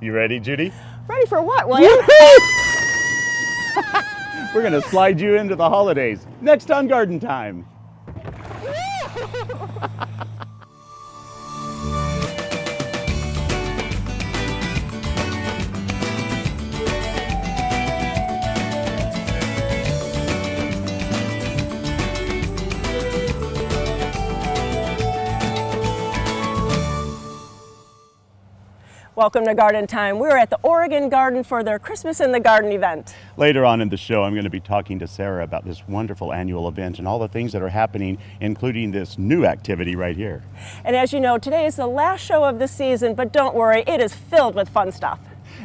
You ready, Judy? Ready for what, William? We're gonna slide you into the holidays. Next on Garden Time. Welcome to Garden Time. We're at the Oregon Garden for their Christmas in the Garden event. Later on in the show, I'm going to be talking to Sarah about this wonderful annual event and all the things that are happening, including this new activity right here. And as you know, today is the last show of the season, but don't worry, it is filled with fun stuff.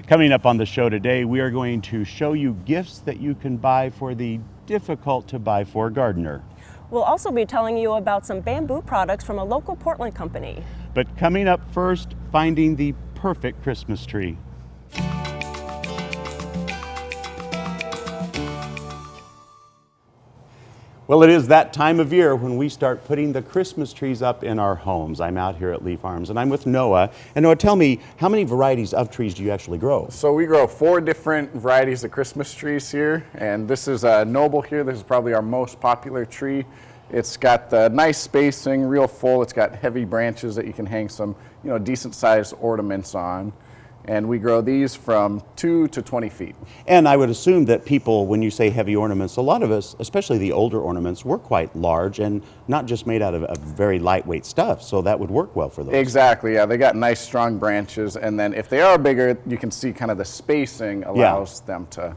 Coming up on the show today, we are going to show you gifts that you can buy for the difficult to buy for gardener. We'll also be telling you about some bamboo products from a local Portland company. But coming up first, finding the perfect Christmas tree. Well, it is that time of year when we start putting the Christmas trees up in our homes. I'm out here at Leaf Farms and I'm with Noah. And Noah, tell me, how many varieties of trees do you actually grow? So we grow 4 different varieties of Christmas trees here, and this is a Noble here. This is probably our most popular tree. It's got the nice spacing, real full. It's got heavy branches that you can hang some, decent sized ornaments on. And we grow these from 2 to 20 feet. And I would assume that people, when you say heavy ornaments, a lot of us, especially the older ornaments, were quite large and not just made out of very lightweight stuff. So that would work well for those. Exactly, yeah. They got nice strong branches. And then if they are bigger, you can see kind of the spacing allows them to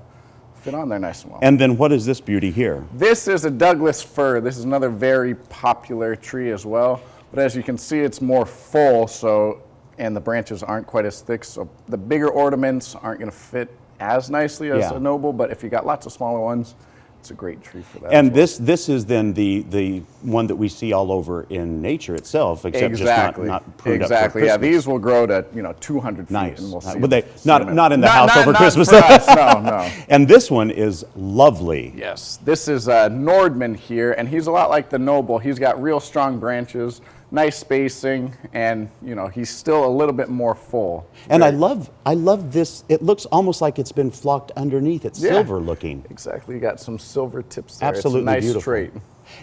fit on there nice and well. And then what is this beauty here? This is a Douglas fir. This is another very popular tree as well. But as you can see, it's more full, and the branches aren't quite as thick, so the bigger ornaments aren't going to fit as nicely as a Noble, but if you got lots of smaller ones, it's a great tree for that. And this is then the one that we see all over in nature itself, except just not pruned up for Exactly, yeah. Christmas. These will grow to 200 feet. Nice. And we'll see Would they them not in the house over Christmas? For us, no. And this one is lovely. Yes, this is Nordman here, and he's a lot like the Noble. He's got real strong branches, nice spacing, and he's still a little bit more full. And I love this. It looks almost like it's been flocked underneath. It's silver looking. Exactly, you got some silver tips there. Absolutely it's a nice beautiful trait.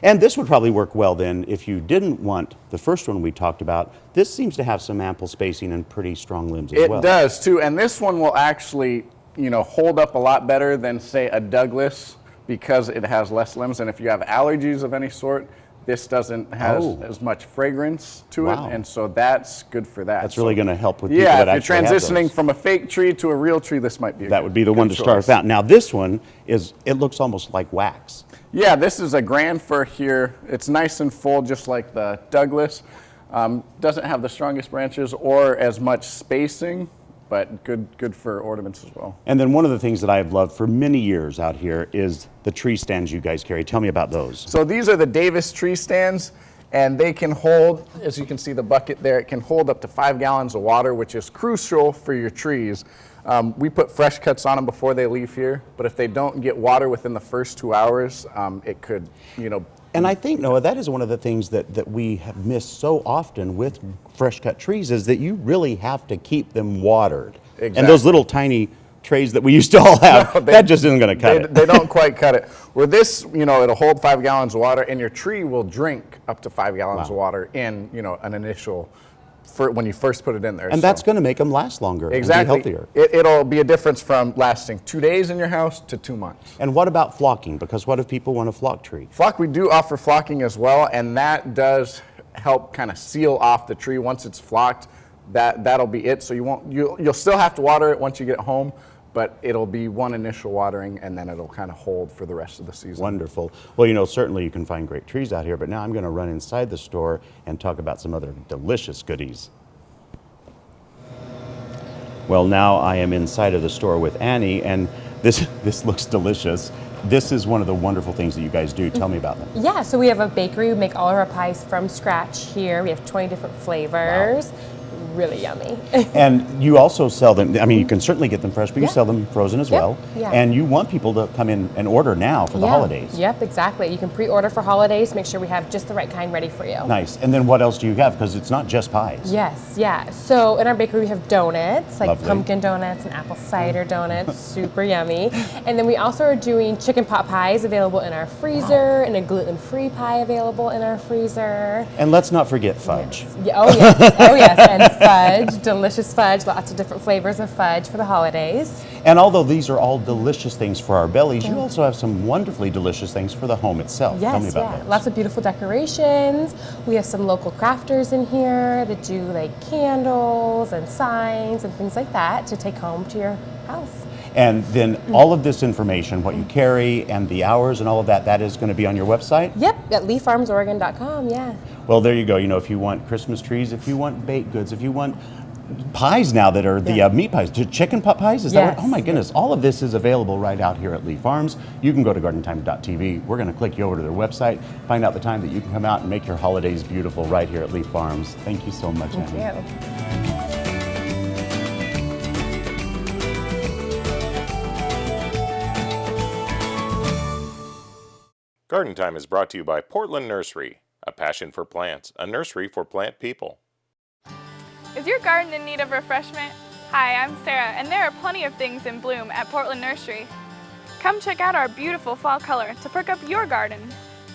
And this would probably work well then if you didn't want the first one we talked about. This seems to have some ample spacing and pretty strong limbs as well. It does too, and this one will actually hold up a lot better than say a Douglas because it has less limbs, and if you have allergies of any sort, this doesn't have as much fragrance to it, and so that's good for that. That's really going to help with people that actually have those. If you're transitioning from a fake tree to a real tree, this might be that would be the one to start out. Now this one it looks almost like wax. Yeah, this is a grand fir here. It's nice and full, just like the Douglas. Doesn't have the strongest branches or as much spacing, but good for ornaments as well. And then one of the things that I've loved for many years out here is the tree stands you guys carry. Tell me about those. So these are the Davis tree stands, and they can hold, as you can see the bucket there, it can hold up to 5 gallons of water, which is crucial for your trees. We put fresh cuts on them before they leave here, but if they don't get water within the first 2 hours, it could, And I think, Noah, that is one of the things that we have missed so often with fresh cut trees is that you really have to keep them watered. Exactly. And those little tiny trays that we used to all have, that just isn't going to cut it. They don't quite cut it. Where this, it'll hold 5 gallons of water, and your tree will drink up to 5 gallons of water in, an initial, when you first put it in there. And that's going to make them last longer and be healthier. It'll be a difference from lasting 2 days in your house to 2 months. And what about flocking? Because what if people want a flock tree? We do offer flocking as well, and that does help kind of seal off the tree. Once it's flocked, that'll be it. So you'll still have to water it once you get home, but it'll be one initial watering, and then it'll kind of hold for the rest of the season. Wonderful. Well, certainly you can find great trees out here, but now I'm going to run inside the store and talk about some other delicious goodies. Well, now I am inside of the store with Annie, and this looks delicious. This is one of the wonderful things that you guys do. Tell me about them. Yeah, so we have a bakery. We make all of our pies from scratch here. We have 20 different flavors. Wow. really yummy. And you also sell them, I mean, you can certainly get them fresh, but you Yeah. sell them frozen as Yep. well. Yeah. And you want people to come in and order now for the holidays. Yep, exactly. You can pre-order for holidays, make sure we have just the right kind ready for you. Nice. And then what else do you have? Because it's not just pies. Yes, yeah. So in our bakery we have donuts, like Lovely. pumpkin donuts and apple cider donuts, super yummy. And then we also are doing chicken pot pies available in our freezer, and a gluten-free pie available in our freezer. And let's not forget fudge. Yeah, oh yes, oh yes, and fudge, delicious fudge, lots of different flavors of fudge for the holidays. And although these are all delicious things for our bellies, you also have some wonderfully delicious things for the home itself. Tell me Yes, about yeah, those. lots of beautiful decorations. We have some local crafters in here that do like candles and signs and things like that to take home to your house. And then all of this information, what you carry and the hours and all of that, that is going to be on your website? Yep, at leefarmsoregon.com, yeah. Well, there you go. You know, if you want Christmas trees, if you want baked goods, if you want pies now that are the meat pies, chicken pot pies, is that Yes. what? Oh my goodness, all of this is available right out here at Lee Farms. You can go to gardentime.tv. We're going to click you over to their website, find out the time that you can come out and make your holidays beautiful right here at Lee Farms. Thank you so much, Annie. Thank you. Garden Time is brought to you by Portland Nursery, a passion for plants, a nursery for plant people. Is your garden in need of refreshment? Hi, I'm Sarah, and there are plenty of things in bloom at Portland Nursery. Come check out our beautiful fall color to perk up your garden.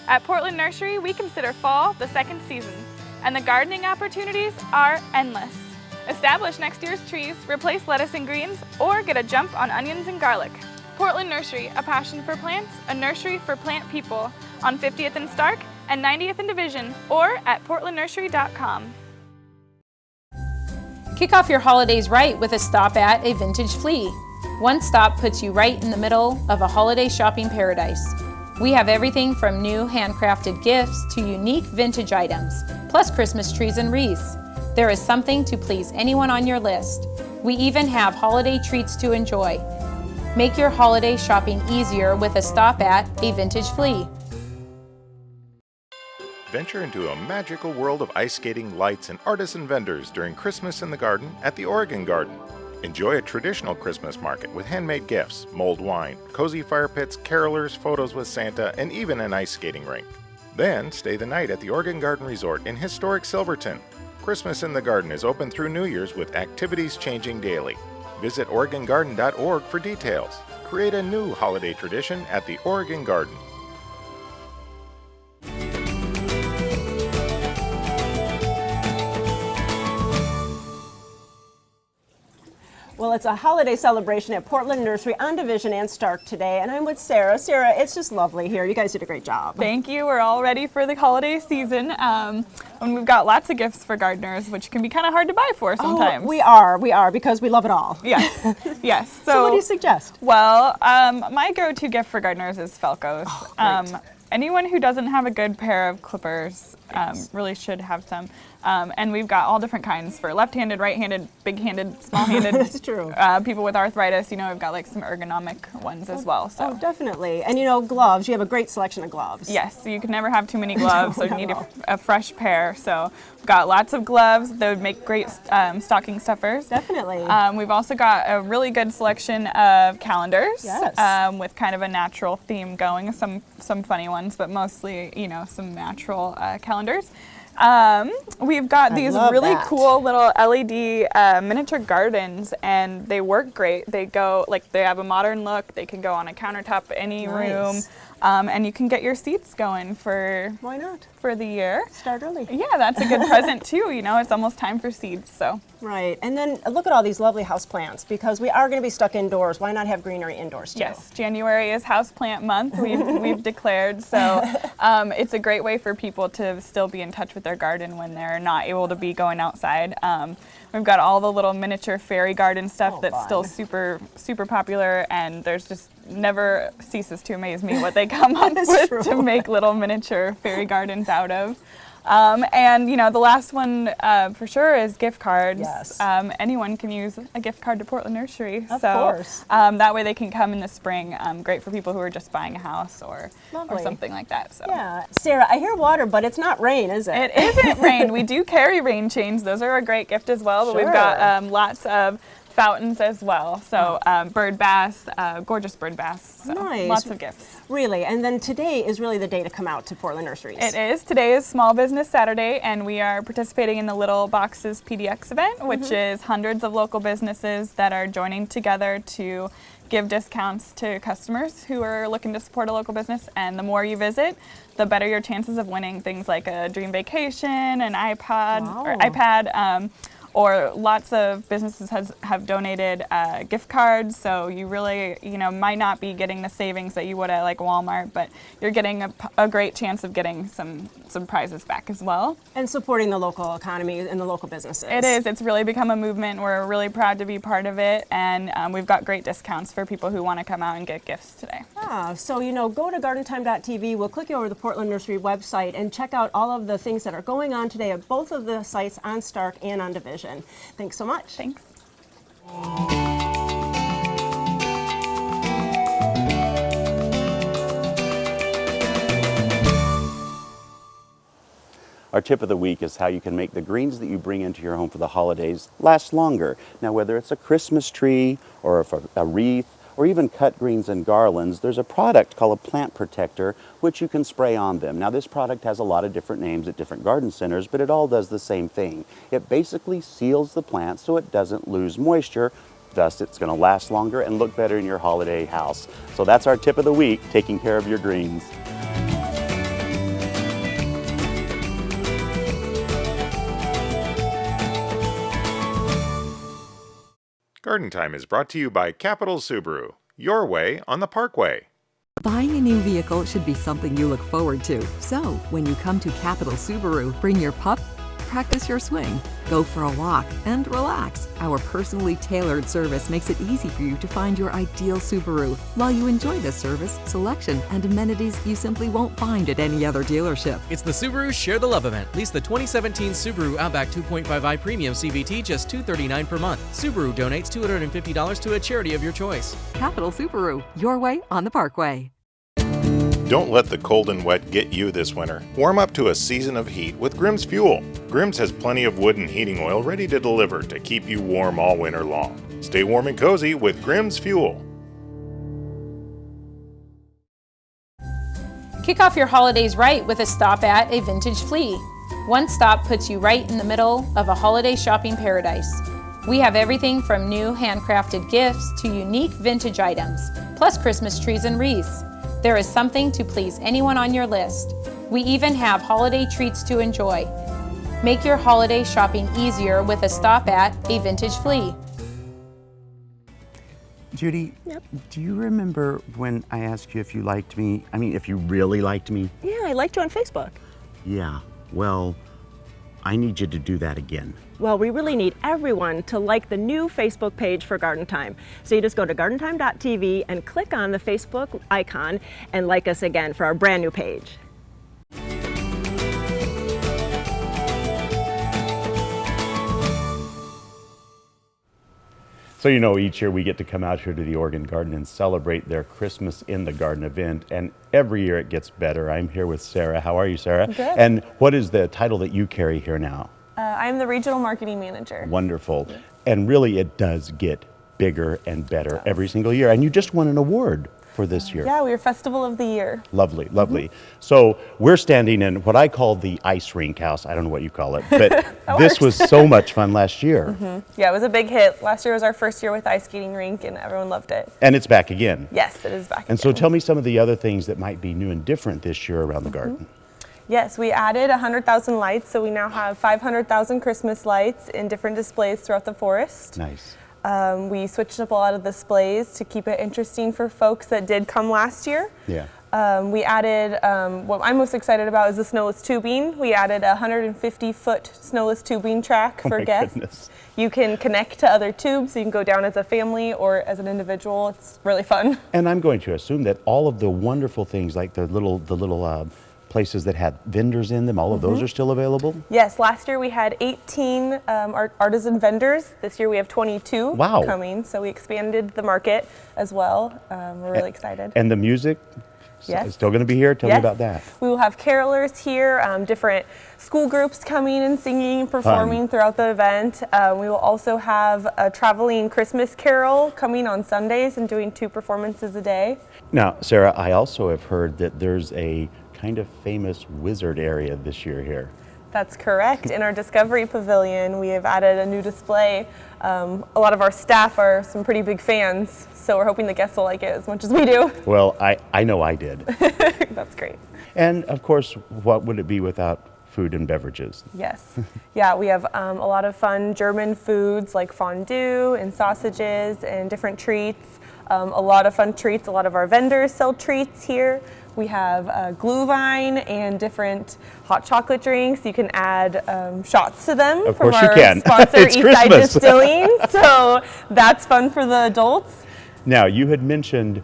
At Portland Nursery, we consider fall the second season, and the gardening opportunities are endless. Establish next year's trees, replace lettuce and greens, or get a jump on onions and garlic. Portland Nursery, a passion for plants, a nursery for plant people, on 50th and Stark and 90th and Division, or at portlandnursery.com. Kick off your holidays right with a stop at a Vintage Flea. One stop puts you right in the middle of a holiday shopping paradise. We have everything from new handcrafted gifts to unique vintage items, plus Christmas trees and wreaths. There is something to please anyone on your list. We even have holiday treats to enjoy. Make your holiday shopping easier with a stop at a Vintage Flea. Venture into a magical world of ice skating, lights, and artisan vendors during Christmas in the Garden at the Oregon Garden. Enjoy a traditional Christmas market with handmade gifts, mulled wine, cozy fire pits, carolers, photos with Santa, and even an ice skating rink. Then stay the night at the Oregon Garden Resort in historic Silverton. Christmas in the Garden is open through New Year's with activities changing daily. Visit OregonGarden.org for details. Create a new holiday tradition at the Oregon Garden. Well, it's a holiday celebration at Portland Nursery on Division and Stark today, and I'm with Sarah. Sarah, it's just lovely here. You guys did a great job. Thank you. We're all ready for the holiday season. And we've got lots of gifts for gardeners, which can be kind of hard to buy for sometimes. Oh, we are, because we love it all. Yes, yes. So what do you suggest? Well, my go-to gift for gardeners is Felcos. Oh, Anyone who doesn't have a good pair of clippers really should have some. And we've got all different kinds for left-handed, right-handed, big-handed, small-handed. That's true. People with arthritis, we've got like some ergonomic ones as well. So. Oh, definitely. And gloves, you have a great selection of gloves. Yes, so you can never have too many gloves, so you not need at all. a fresh pair. So we've got lots of gloves. They would make great stocking stuffers. Definitely. We've also got a really good selection of calendars. Yes. With kind of a natural theme going. Some funny ones, but mostly, some natural calendars. We've got these love really that. cool little LED miniature gardens, and they work great. They go, they have a modern look. They can go on a countertop, any room. Nice. And you can get your seats going for Why not? for the year. Start early. Yeah, that's a good present too. It's almost time for seeds. So Right. And then look at all these lovely house plants, because we are going to be stuck indoors. Why not have greenery indoors too? yes, January is houseplant month. We've declared. So it's a great way for people to still be in touch with their garden when they're not able to be going outside. We've got all the little miniature fairy garden stuff Oh, that's fun. still super popular, and there's just never ceases to amaze me what they come up That's with true. to make little miniature fairy gardens out of. And you know, the last one for sure is gift cards. Yes. Anyone can use a gift card to Portland Nursery. Of course. That way they can come in the spring. Great for people who are just buying a house or Lovely. something like that. So. Yeah. Sarah, I hear water, but it's not rain, is it? It isn't rain. We do carry rain chains. Those are a great gift as well. But we've got lots of fountains as well. So bird bass, gorgeous bird bass. So Nice. Lots of gifts. Really, and then today is really the day to come out to Portland Nurseries. It is. Today is Small Business Saturday, and we are participating in the Little Boxes PDX event, which is hundreds of local businesses that are joining together to give discounts to customers who are looking to support a local business. And the more you visit, the better your chances of winning things like a dream vacation, an iPad, or lots of businesses have donated gift cards, so you really, might not be getting the savings that you would at like Walmart, but you're getting a great chance of getting some prizes back as well. And supporting the local economy and the local businesses. It is. It's really become a movement. We're really proud to be part of it, and we've got great discounts for people who want to come out and get gifts today. So, go to gardentime.tv, we'll click you over to the Portland Nursery website and check out all of the things that are going on today at both of the sites on Stark and on Division. Thanks so much. Thanks. Our tip of the week is how you can make the greens that you bring into your home for the holidays last longer. Now, whether it's a Christmas tree or a wreath, or even cut greens and garlands, there's a product called a plant protector which you can spray on them. Now, this product has a lot of different names at different garden centers, but it all does the same thing. It basically seals the plant so it doesn't lose moisture. Thus, it's going to last longer and look better in your holiday house. So that's our tip of the week, taking care of your greens. Garden Time is brought to you by Capital Subaru, your way on the Parkway. Buying a new vehicle should be something you look forward to. So, when you come to Capital Subaru, bring your pup, practice your swing, go for a walk, and relax. Our personally tailored service makes it easy for you to find your ideal Subaru, while you enjoy the service, selection, and amenities you simply won't find at any other dealership. It's the Subaru Share the Love event. Lease the 2017 Subaru Outback 2.5i Premium CVT just $239 per month. Subaru donates $250 to a charity of your choice. Capital Subaru, your way on the Parkway. Don't let the cold and wet get you this winter. Warm up to a season of heat with Grimm's Fuel. Grimm's has plenty of wood and heating oil ready to deliver to keep you warm all winter long. Stay warm and cozy with Grimm's Fuel. Kick off your holidays right with a stop at a vintage flea. One stop puts you right in the middle of a holiday shopping paradise. We have everything from new handcrafted gifts to unique vintage items, plus Christmas trees and wreaths. There is something to please anyone on your list. We even have holiday treats to enjoy. Make your holiday shopping easier with a stop at a vintage flea. Judy, do you remember when I asked you if you liked me? I mean, if you really liked me? Yeah, I liked you on Facebook. Yeah, well, I need you to do that again. Well, we really need everyone to like the new Facebook page for Garden Time. So you just go to gardentime.tv and click on the Facebook icon and like us again for our brand new page. So each year we get to come out here to the Oregon Garden and celebrate their Christmas in the Garden event, and every year it gets better. I'm here with Sarah. How are you, Sarah? Good. And what is the title that you carry here now? I'm the Regional Marketing Manager. Wonderful. And really it does get bigger and better every single year. And you just won an award for this year. Yeah, we were Festival of the Year. Lovely, lovely. So we're standing in what I call the ice rink house. I don't know what you call it, but this was so much fun last year. Yeah, it was a big hit. Last year was our first year with ice skating rink, and everyone loved it. And it's back again. Yes, it is back And again. so tell me some of the other things that might be new and different this year around the garden. Yes, we added 100,000 lights, so we now have 500,000 Christmas lights in different displays throughout the forest. Nice. We switched up a lot of the displays to keep it interesting for folks that did come last year. Yeah. We added, what I'm most excited about is the snowless tubing. We added a 150-foot snowless tubing track for guests. Goodness. You can connect to other tubes, so you can go down as a family or as an individual. It's really fun. And I'm going to assume that all of the wonderful things like the little places that had vendors in them, all of those are still available? Yes, last year we had 18 artisan vendors. This year we have 22 Wow. coming, so we expanded the market as well. We're really excited. And the music? Yes. Still going to be here? Tell me about that. We will have carolers here, different school groups coming and singing and performing throughout the event. We will also have a traveling Christmas carol coming on Sundays and doing 2 performances a day. Now, Sarah, I also have heard that there's a kind of famous wizard area this year here. That's correct. In our Discovery Pavilion, we have added a new display. A lot of our staff are some pretty big fans, so we're hoping the guests will like it as much as we do. Well, I know I did. That's great. And of course, what would it be without food and beverages? Yes. Yeah, we have a lot of fun German foods like fondue and sausages and different treats. A lot of fun treats. A lot of our vendors sell treats here. We have Glühwein and different hot chocolate drinks. You can add shots to them Of from course you our can. sponsor, It's Eastside Christmas. Distilling. So that's fun for the adults. Now, you had mentioned,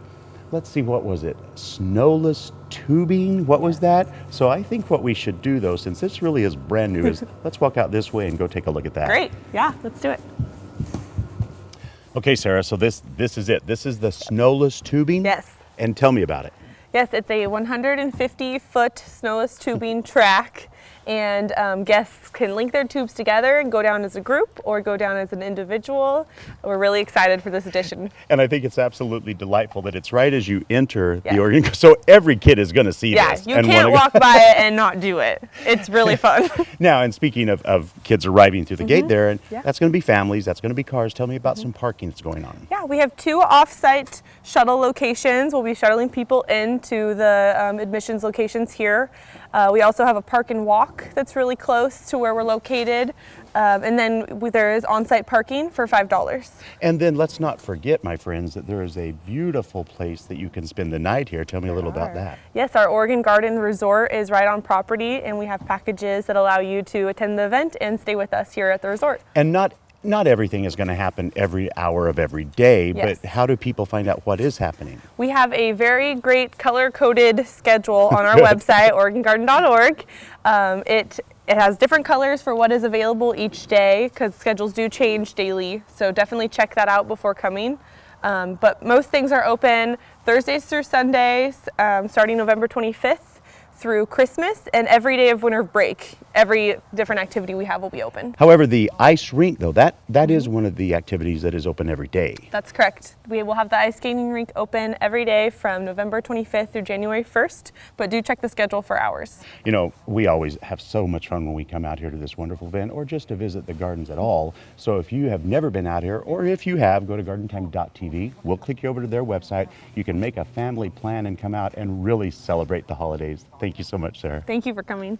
let's see, what was it? Snowless tubing? What was that? So I think what we should do, though, since this really is brand new, is let's walk out this way and go take a look at that. Great. Yeah, let's do it. Okay, Sarah, so this is it. This is the snowless tubing? Yes. And tell me about it. Yes, it's a 150-foot snowless tubing track, and guests can link their tubes together and go down as a group or go down as an individual. We're really excited for this edition. And I think it's absolutely delightful that it's right as you enter Yes. the Oregon. So every kid is going to see Yeah, this. you and can't wanna- walk by it and not do it. It's really fun. Now, and speaking of kids arriving through the gate there, and Yeah. that's going to be families, that's going to be cars. Tell me about some parking that's going on. Yeah, we have 2 off-site shuttle locations. We'll be shuttling people into the admissions locations here. We also have a park and walk that's really close to where we're located. And then there is on-site parking for $5. And then let's not forget, my friends, that there is a beautiful place that you can spend the night here. Tell me a little about that. Yes, our Oregon Garden Resort is right on property, and we have packages that allow you to attend the event and stay with us here at the resort. And not everything is going to happen every hour of every day, Yes. but how do people find out what is happening? We have a very great color-coded schedule on our website, OregonGarden.org. It has different colors for what is available each day because schedules do change daily, so definitely check that out before coming. But most things are open Thursdays through Sundays, starting November 25th through Christmas, and every day of winter break. Every different activity we have will be open. However, the ice rink, though, that is one of the activities that is open every day. That's correct. We will have the ice skating rink open every day from November 25th through January 1st, but do check the schedule for hours. You know, we always have so much fun when we come out here to this wonderful event or just to visit the gardens at all. So if you have never been out here, or if you have, go to gardentime.tv. We'll click you over to their website. You can make a family plan and come out and really celebrate the holidays. Thank you so much, Sarah. Thank you for coming.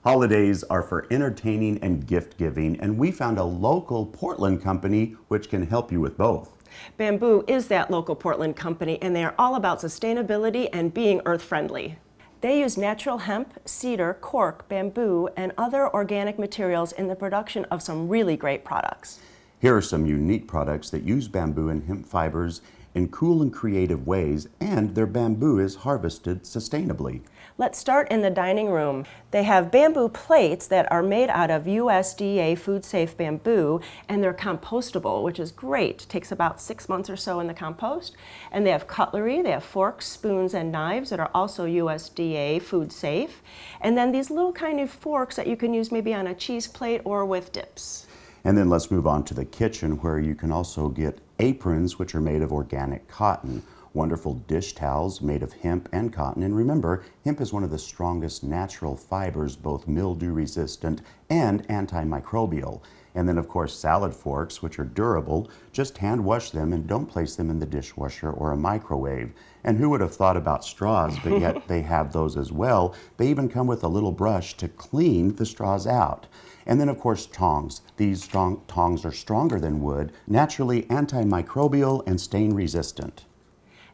Holidays are for entertaining and gift giving, and we found a local Portland company which can help you with both. Bamboo is that local Portland company, and they are all about sustainability and being earth friendly. They use natural hemp, cedar, cork, bamboo, and other organic materials in the production of some really great products. Here are some unique products that use bamboo and hemp fibers in cool and creative ways, and their bamboo is harvested sustainably. Let's start in the dining room. They have bamboo plates that are made out of USDA food safe bamboo, and they're compostable, which is great. It takes about 6 months or so in the compost. And they have cutlery, they have forks, spoons, and knives that are also USDA food safe. And then these little kind of forks that you can use maybe on a cheese plate or with dips. And then let's move on to the kitchen, where you can also get aprons, which are made of organic cotton, wonderful dish towels made of hemp and cotton. And remember, hemp is one of the strongest natural fibers, both mildew resistant and antimicrobial. And then, of course, salad forks, which are durable. Just hand wash them and don't place them in the dishwasher or a microwave. And who would have thought about straws, but yet they have those as well. They even come with a little brush to clean the straws out. And then, of course, tongs. These tongs are stronger than wood, naturally antimicrobial and stain resistant.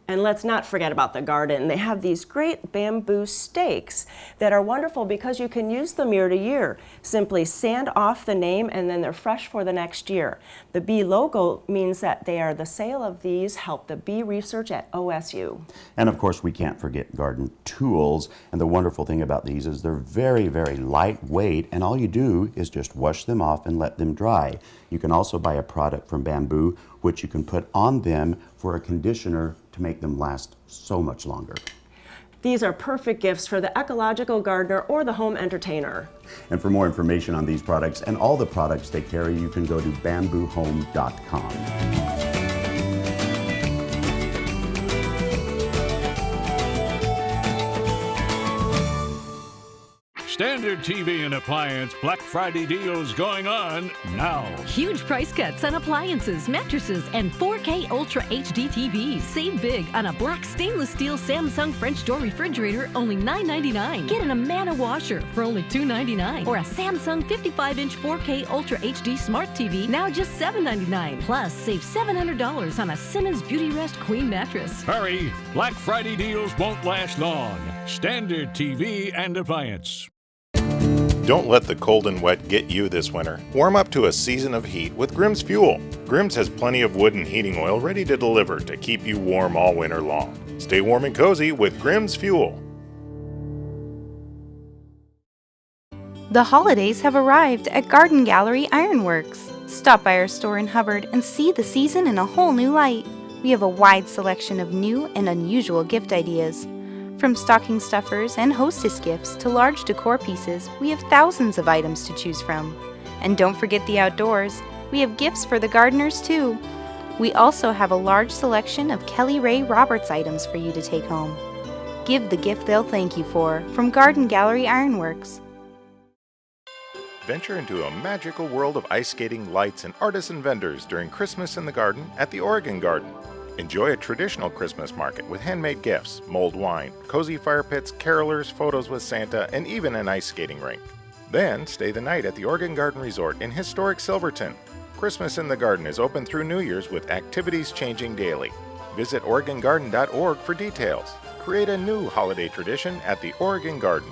And let's not forget about the garden. They have these great bamboo stakes that are wonderful because you can use them year to year. Simply sand off the name and then they're fresh for the next year. The bee logo means that the sale of these help the bee research at OSU. And of course, we can't forget garden tools. And the wonderful thing about these is they're very, very lightweight, and all you do is just wash them off and let them dry. You can also buy a product from Bamboo, which you can put on them for a conditioner to make them last so much longer. These are perfect gifts for the ecological gardener or the home entertainer. And for more information on these products and all the products they carry, you can go to bamboohome.com. Standard TV and appliance Black Friday deals going on now. Huge price cuts on appliances, mattresses, and 4K Ultra HD TVs. Save big on a black stainless steel Samsung French door refrigerator, only $9.99. Get an Amana washer for only $2.99. Or a Samsung 55-inch 4K Ultra HD Smart TV, now just $7.99. Plus, save $700 on a Simmons Beauty Rest Queen mattress. Hurry! Black Friday deals won't last long. Standard TV and appliance. Don't let the cold and wet get you this winter. Warm up to a season of heat with Grimm's Fuel. Grimm's has plenty of wood and heating oil ready to deliver to keep you warm all winter long. Stay warm and cozy with Grimm's Fuel. The holidays have arrived at Garden Gallery Ironworks. Stop by our store in Hubbard and see the season in a whole new light. We have a wide selection of new and unusual gift ideas. From stocking stuffers and hostess gifts to large decor pieces, we have thousands of items to choose from. And don't forget the outdoors. We have gifts for the gardeners too. We also have a large selection of Kelly Ray Roberts items for you to take home. Give the gift they'll thank you for from Garden Gallery Ironworks. Venture into a magical world of ice skating, lights, and artisan vendors during Christmas in the Garden at the Oregon Garden. Enjoy a traditional Christmas market with handmade gifts, mulled wine, cozy fire pits, carolers, photos with Santa, and even an ice skating rink. Then stay the night at the Oregon Garden Resort in historic Silverton. Christmas in the Garden is open through New Year's with activities changing daily. Visit OregonGarden.org for details. Create a new holiday tradition at the Oregon Garden.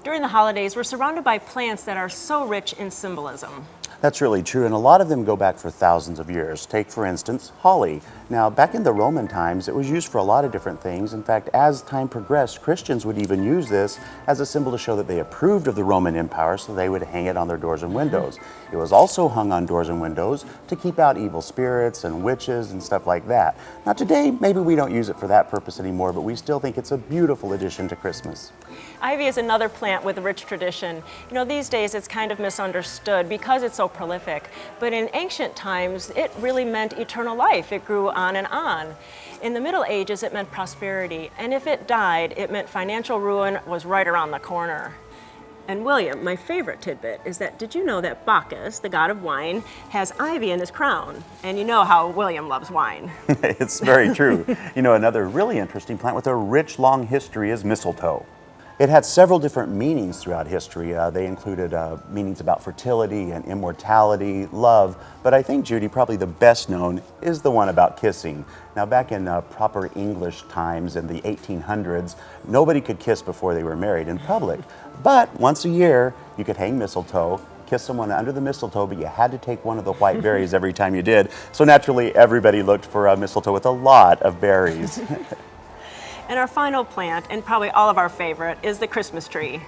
During the holidays, we're surrounded by plants that are so rich in symbolism. That's really true, and a lot of them go back for thousands of years. Take, for instance, holly. Now, back in the Roman times, it was used for a lot of different things. In fact, as time progressed, Christians would even use this as a symbol to show that they approved of the Roman Empire, so they would hang it on their doors and windows. It was also hung on doors and windows to keep out evil spirits and witches and stuff like that. Now, today, maybe we don't use it for that purpose anymore, but we still think it's a beautiful addition to Christmas. Ivy is another plant with a rich tradition. You know, these days it's kind of misunderstood because it's so prolific, but in ancient times it really meant eternal life. It grew on and on. In the Middle Ages it meant prosperity, and if it died, it meant financial ruin was right around the corner. And William, my favorite tidbit is that, did you know that Bacchus, the god of wine, has ivy in his crown? And you know how William loves wine. It's very true. You know, another really interesting plant with a rich, long history is mistletoe. It had several different meanings throughout history. They included meanings about fertility and immortality, love, but I think, Judy, probably the best known is the one about kissing. Now, back in proper English times in the 1800s, nobody could kiss before they were married in public. But once a year, you could hang mistletoe, kiss someone under the mistletoe, but you had to take one of the white berries every time you did. So naturally, everybody looked for a mistletoe with a lot of berries. And our final plant, and probably all of our favorite, is the Christmas tree.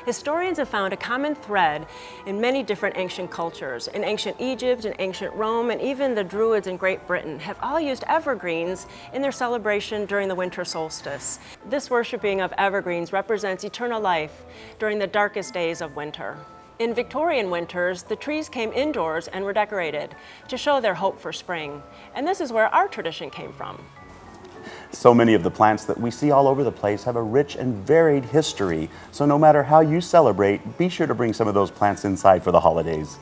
Historians have found a common thread in many different ancient cultures. In ancient Egypt, in ancient Rome, and even the Druids in Great Britain have all used evergreens in their celebration during the winter solstice. This worshiping of evergreens represents eternal life during the darkest days of winter. In Victorian winters, the trees came indoors and were decorated to show their hope for spring. And this is where our tradition came from. So many of the plants that we see all over the place have a rich and varied history. So no matter how you celebrate, be sure to bring some of those plants inside for the holidays.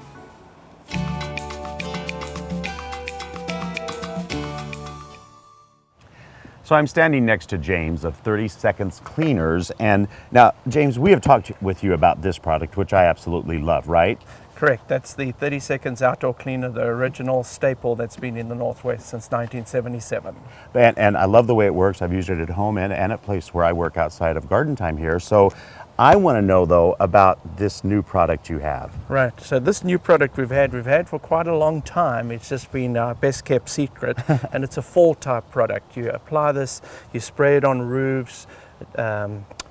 So I'm standing next to James of 30 Seconds Cleaners, and now, James, we have talked with you about this product, which I absolutely love, right? Correct. That's the 30 Seconds Outdoor Cleaner, the original staple that's been in the Northwest since 1977. And I love the way it works. I've used it at home and at a place where I work outside of Garden Time here. So I want to know, though, about this new product you have. Right. So this new product we've had for quite a long time. It's just been our best kept secret, and it's a fall type product. You apply this, you spray it on roofs,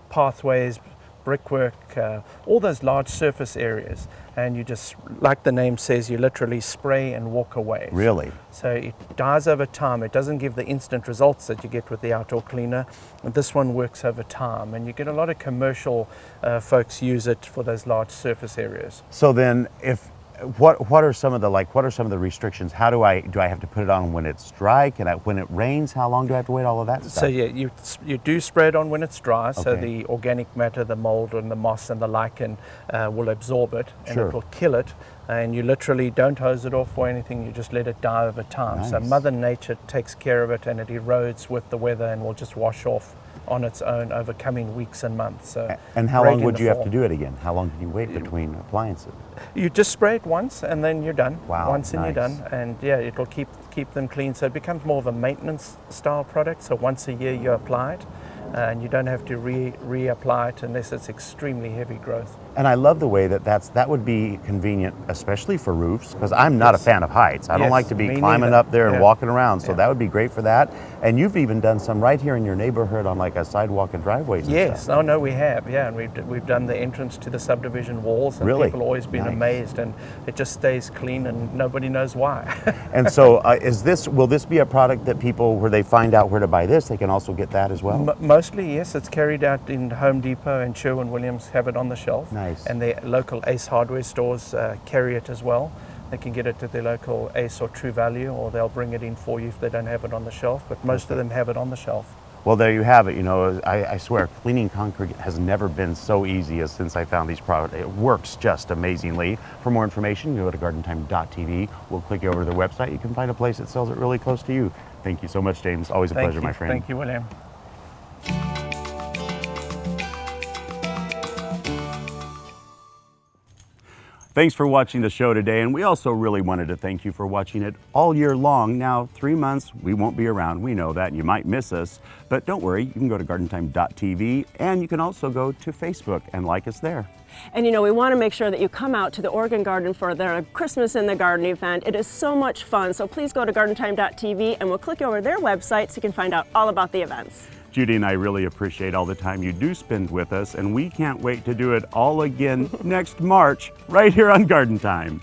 pathways, brickwork, all those large surface areas, and you just, like the name says, you literally spray and walk away. Really? So it dies over time. It doesn't give the instant results that you get with the outdoor cleaner. And this one works over time, and you get a lot of commercial folks use it for those large surface areas. So then, what are some of the restrictions? How do I have to put it on when it's dry? When it rains, how long do I have to wait? All of that stuff. So yeah, you do spray it on when it's dry. So Okay. the organic matter, the mold and the moss and the lichen will absorb it, and Sure. it will kill it. And you literally don't hose it off or anything. You just let it die over time. So Nice. Mother Nature takes care of it, and it erodes with the weather and will just wash off on its own over coming weeks and months. So And how great long in would the you have fall. to do it again? How long can you wait between appliances? You just spray it once and then you're done. Wow, Once and you're nice. done. And yeah, it'll keep them clean. So it becomes more of a maintenance style product. So once a year you apply it, and you don't have to reapply it unless it's extremely heavy growth. And I love the way that would be convenient, especially for roofs, because I'm not a fan of heights. I don't Yes, like to be me climbing neither. up there and Yeah. walking around, so Yeah. that would be great for that. And you've even done some right here in your neighborhood on like a sidewalk and driveways and Yes, stuff. oh no, we have, yeah, and we've done the entrance to the subdivision walls, and Really? people have always been Nice. amazed, and it just stays clean, and nobody knows why. And so will this be a product that people, where they find out where to buy this, they can also get that as well? Mostly, yes, it's carried out in Home Depot, and Sherwin-Williams have it on the shelf. Nice. And their local Ace hardware stores carry it as well. They can get it at their local Ace or True Value, or they'll bring it in for you if they don't have it on the shelf, but most of them have it on the shelf. Well, there you have it. You know, I swear, cleaning concrete has never been so easy as since I found these products. It works just amazingly. For more information, go to gardentime.tv. We'll click you over to their website. You can find a place that sells it really close to you. Thank you so much, James. Always a Thank pleasure, you. my friend. Thank you, William. Thanks for watching the show today, and we also really wanted to thank you for watching it all year long. Now, 3 months, we won't be around. We know that, and you might miss us. But don't worry, you can go to gardentime.tv, and you can also go to Facebook and like us there. And you know, we want to make sure that you come out to the Oregon Garden for their Christmas in the Garden event. It is so much fun. So please go to gardentime.tv, and we'll click you over their website so you can find out all about the events. Judy and I really appreciate all the time you do spend with us, and we can't wait to do it all again next March, right here on Garden Time.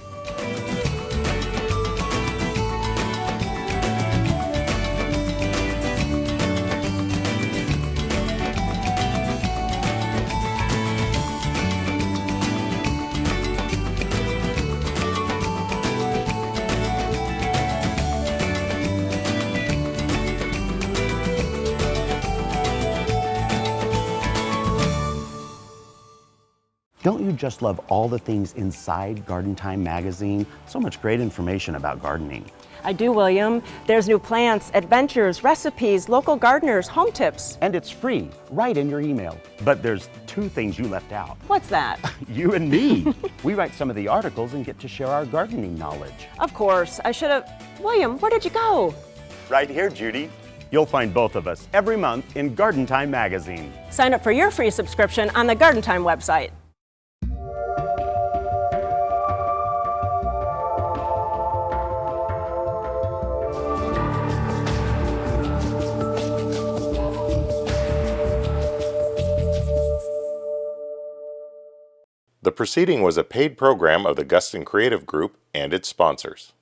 Don't you just love all the things inside Garden Time magazine? So much great information about gardening. I do, William. There's new plants, adventures, recipes, local gardeners, home tips. And it's free, right in your email. But there's 2 things you left out. What's that? You and me. We write some of the articles and get to share our gardening knowledge. Of course, I should have. William, where did you go? Right here, Judy. You'll find both of us every month in Garden Time magazine. Sign up for your free subscription on the Garden Time website. The proceeding was a paid program of the Guston Creative Group and its sponsors.